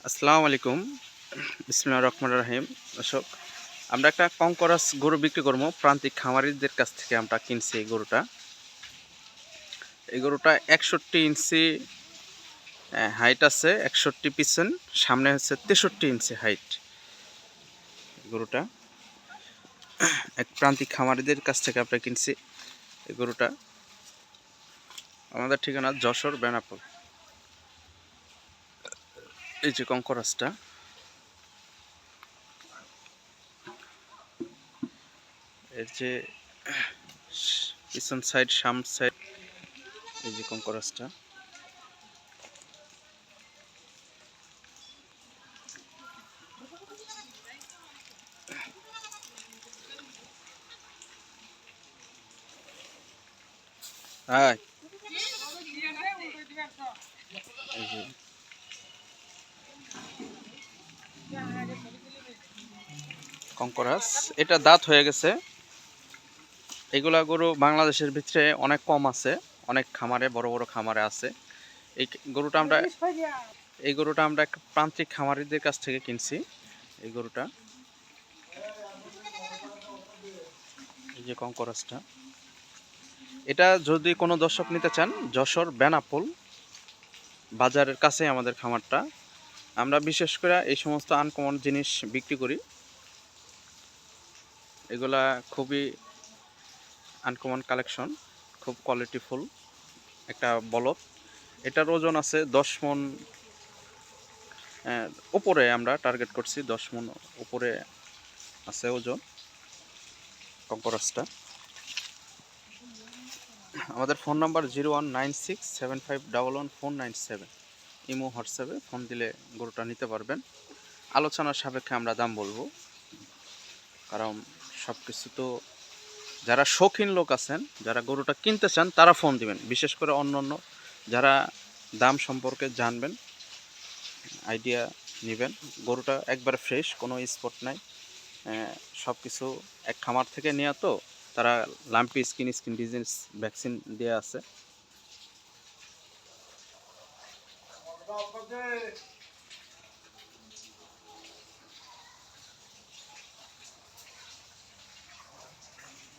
আসসালামু আলাইকুম। বিসমিল্লাহির রহমানির রহিম। দর্শক, আমরা একটা কঙ্করাস গরু বিক্রি করব প্রান্তিক খামারিদের কাছ থেকে আমরা কিনছি এই গরুটা। এই গরুটা 61 ইঞ্চি হাইট আছে, 61 পিছন, সামনে হচ্ছে 63 ইঞ্চি হাইট। গরুটা এক প্রান্তিক খামারিদের কাছ থেকে আমরা কিনছি এই গরুটা। আমাদের ঠিকানা যশোর বেনাপোল। এই যে কঙ্করাসটা, এর যে পিছন সাইড, সামন সাইড, এই যে কঙ্করাসটা। হ্যাঁ, এই যে কঙ্করাস, এটা দাঁত হয়ে গেছে। এগুলা গরু বাংলাদেশের ভিতরে অনেক কম আছে, অনেক খামারে, বড় বড় খামারে আছে। এই গরুটা আমরা এক প্রান্তিক খামারিদের কাছ থেকে কিনছি। এই গরুটা, এই যে কঙ্করাসটা, এটা যদি কোনো দর্শক নিতে চান, যশোর বেনাপোল বাজারের কাছে আমাদের খামারটা। আমরা বিশেষ করে এই সমস্ত আনকমন জিনিস বিক্রি করি। এগুলা খুবই আনকমন কালেকশন, খুব কোয়ালিটিফুল একটা বলদ। এটার ওজন আছে 10 মণ উপরে, আমরা টার্গেট করছি 10 মণ উপরে আছে ওজন কঙ্করাসটা। আমাদের ফোন নাম্বার 019675111497। ইমো হোয়াটসঅ্যাপে ফোন দিলে গরুটা নিতে পারবেন। আলোচনার সাপেক্ষে আমরা দাম বলবো, কারণ সব কিছু তো, যারা শৌখিন লোক আছেন, যারা গরুটা কিনতে চান, তারা ফোন দিবেন। বিশেষ করে অন্য যারা দাম সম্পর্কে জানবেন, আইডিয়া নেবেন। গরুটা একবারে ফ্রেশ, কোনো স্পট নাই। সব কিছু এক খামার থেকে নেওয়া, তো তারা লাম্পি স্কিন ডিজিজ ভ্যাকসিন দেওয়া আছে।